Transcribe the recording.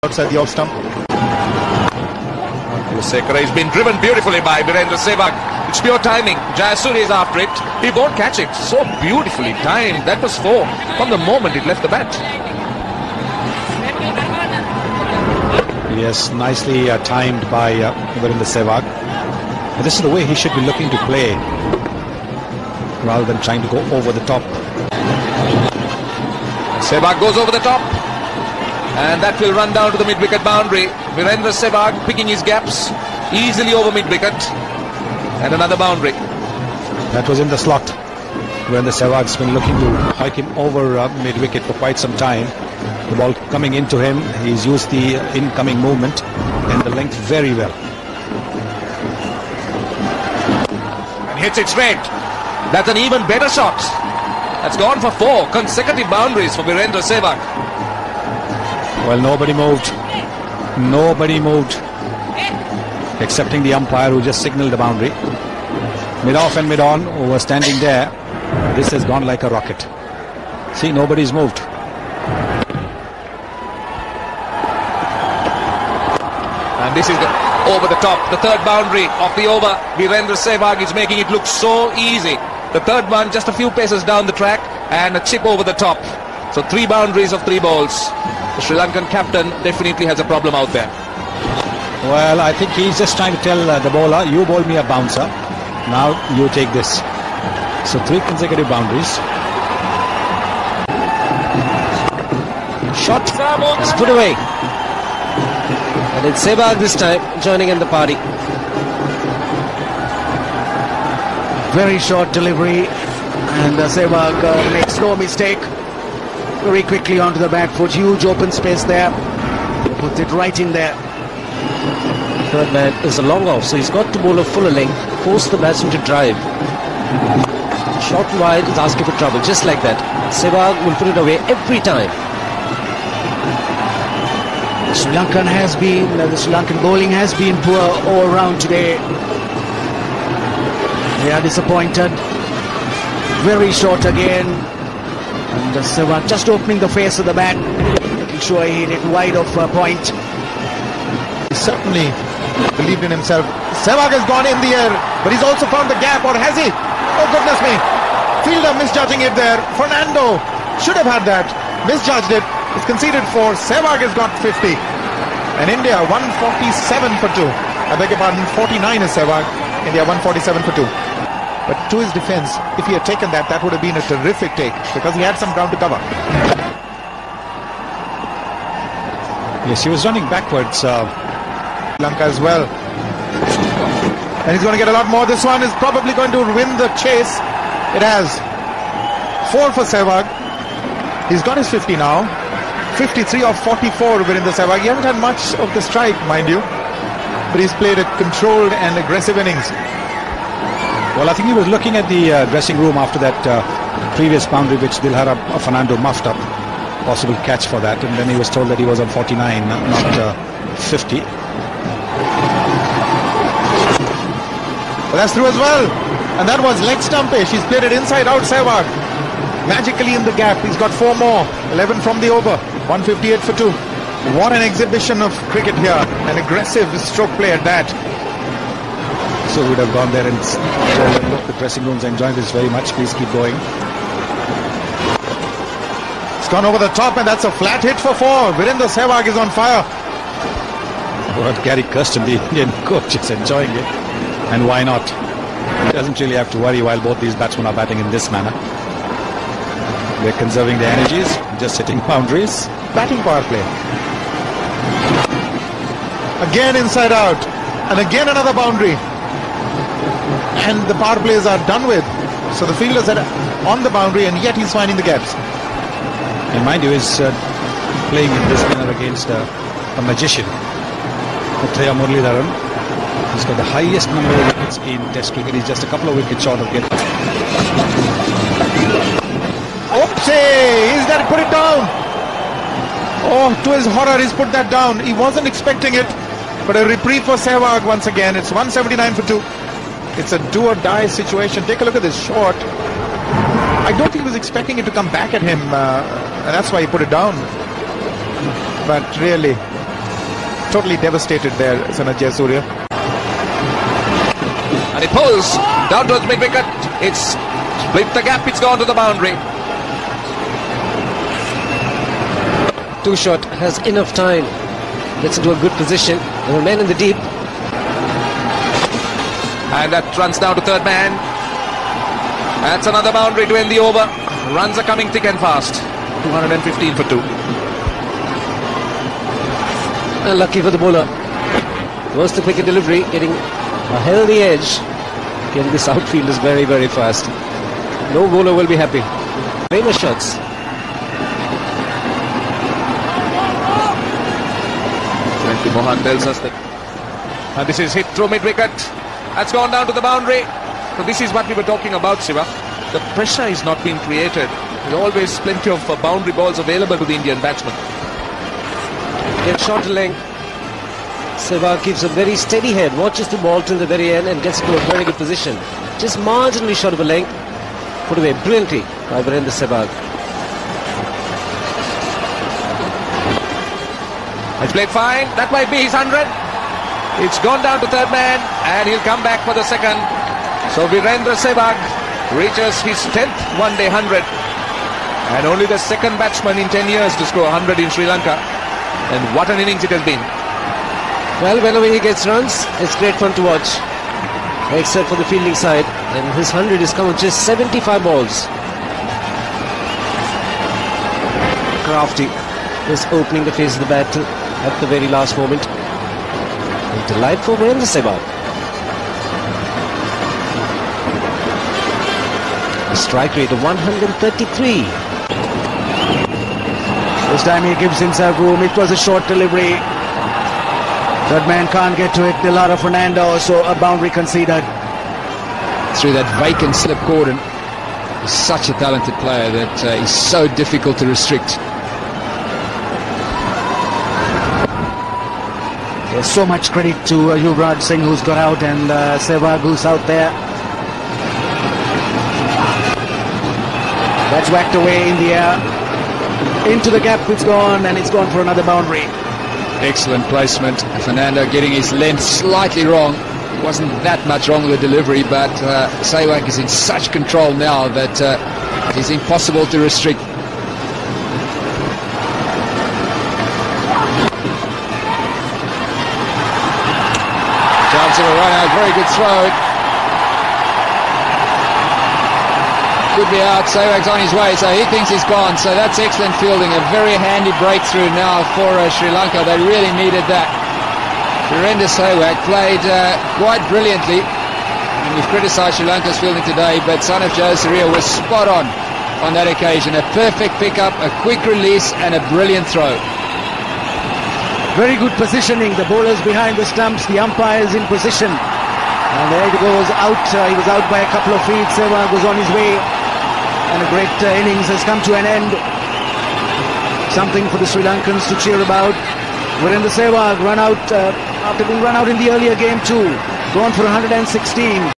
outside the off stump. He's been driven beautifully by Virendra Sehwag. It's pure timing. Jayasuriya is after it. He won't catch it. So beautifully timed. That was 4 from the moment it left the bat. Yes, nicely timed by Virendra Sehwag. This is the way he should be looking to play, rather than trying to go over the top. Sehwag goes over the top, and that will run down to the mid-wicket boundary. Virendra Sehwag picking his gaps easily over mid-wicket, and another boundary. That was in the slot. Virendra Sehwag's been looking to hike him over mid-wicket for quite some time. The ball coming into him, he's used the incoming movement and the length very well. And hits it straight. That's an even better shot. That's gone for 4 consecutive boundaries for Virendra Sehwag. Well, nobody moved. Nobody moved, excepting the umpire who just signalled the boundary. Mid-off and mid-on, who were standing there. This has gone like a rocket. See, nobody's moved. And this is over the top, the third boundary of the over. Virendra Sehwag is making it look so easy. The third one just a few paces down the track and a chip over the top. So 3 boundaries of 3 balls. The Sri Lankan captain definitely has a problem out there. Well, I think he's just trying to tell the bowler, you bowl me a bouncer, now you take this. So 3 consecutive boundaries. Shot is put away. And it's Sehwag this time joining in the party. Very short delivery, and Sehwag makes no mistake. Very quickly onto the back foot, huge open space there. Puts it right in there. Third man is a long off, so he's got to bowl a fuller length, force the batsman to drive. Short wide is asking for trouble, just like that. Sehwag will put it away every time. The Sri Lankan bowling has been poor all round today. They are disappointed. Very short again. And Sehwag just opening the face of the bat, making sure he hit it wide of point. He certainly believed in himself. Sehwag has gone in the air, but he's also found the gap, or has he? Oh goodness me. Fielder misjudging it there. Fernando should have had that. Misjudged it. It's conceded 4. Sehwag has got 50. And India 147 for 2. I beg your pardon, 49 is Sehwag. India 147 for 2. But to his defence, if he had taken that, that would have been a terrific take, because he had some ground to cover. Yes, he was running backwards. Lanka as well. And he's going to get a lot more. This one is probably going to win the chase. It has. 4 for Sehwag. He's got his 50 now. 53 of 44 Virendra Sehwag. He hasn't had much of the strike, mind you, but he's played a controlled and aggressive innings. Well, I think he was looking at the dressing room after that previous boundary which Dilhara Fernando muffed up. Possible catch for that, and then he was told that he was on 49, not 50. But that's through as well. And that was leg stumpish. He's played it inside out, Sehwag. Magically in the gap. He's got 4 more. 11 from the over. 158 for 2. What an exhibition of cricket here. An aggressive stroke play at that. So we would have gone there and look, the dressing rooms enjoying this very much. Please keep going. It's gone over the top, and that's a flat hit for 4. Virendra Sehwag is on fire. Well, Gary Kirsten, the Indian coach, is enjoying it. And why not? He doesn't really have to worry while both these batsmen are batting in this manner. They're conserving their energies, just hitting boundaries. Batting power play. Again inside out. And again another boundary. And the power plays are done with. So the fielders are on the boundary, and yet he's finding the gaps. And mind you, he's playing in this manner against a magician, Murali Muralidharan. He's got the highest number of wickets in Test cricket. He's just a couple of wickets short of getting. Oopsie! He's got to put it down. Oh, to his horror, he's put that down. He wasn't expecting it. But a reprieve for Sehwag once again. It's 179 for 2. It's a do-or-die situation. Take a look at this shot. I don't think he was expecting it to come back at him. And that's why he put it down. But really, totally devastated there, Sanajay Surya. And it pulls down towards mid-wicket. It's split the gap, it's gone to the boundary. Too short, has enough time. Gets into a good position. There are men in the deep. And that runs down to third man. That's another boundary to end the over. Runs are coming thick and fast. 215 for 2. Lucky for the bowler. Was the quicker delivery, getting a healthy edge. Again, this outfield is very, very fast. No bowler will be happy. Famous shots. Mohan tells us that. And this is hit through mid-wicket. That's gone down to the boundary. So this is what we were talking about, Shiva. The pressure is not being created. There's always plenty of boundary balls available to the Indian batsman. Gets short to length. Sehwag keeps a very steady head, watches the ball till the very end and gets to a very good position. Just marginally short of a length. Put away brilliantly by Virendra Sehwag. It's played fine. That might be his 100. It's gone down to third man and he'll come back for the second. So Virendra Sehwag reaches his 10th one-day 100. And only the second batsman in 10 years to score 100 in Sri Lanka. And what an innings it has been. Well, whenever he gets runs, it's great fun to watch. Except for the fielding side. And his 100 is come with just 75 balls. Crafty is opening the face of the bat at the very last moment. A delightful Virendra Sehwag. A strike rate of 133. This time he gives himself room. It was a short delivery. Third man can't get to it. Dilara Fernando, so a boundary conceded. Through that vacant slip cordon. He's such a talented player that he's so difficult to restrict. There's so much credit to Yuvraj Singh, who's got out, and Sehwag, who's out there. That's whacked away in the air. Into the gap it's gone, and it's gone for another boundary. Excellent placement. Fernando getting his length slightly wrong. Wasn't that much wrong with the delivery, but Sehwag is in such control now that it's impossible to restrict. Chance of a run out, very good throw. Could be out. Sehwag's on his way, so he thinks he's gone. So that's excellent fielding. A very handy breakthrough now for Sri Lanka. They really needed that. Virendra Sehwag played quite brilliantly. And we've criticised Sri Lanka's fielding today, but son of Joe Surya was spot on that occasion. A perfect pickup, a quick release, and a brilliant throw. Very good positioning. The bowler's behind the stumps. The umpire's in position. And there he goes out. He was out by a couple of feet. Sehwag was on his way. And a great innings has come to an end. Something for the Sri Lankans to cheer about. Virendra Sehwag run out after being run out in the earlier game too. Gone for 116.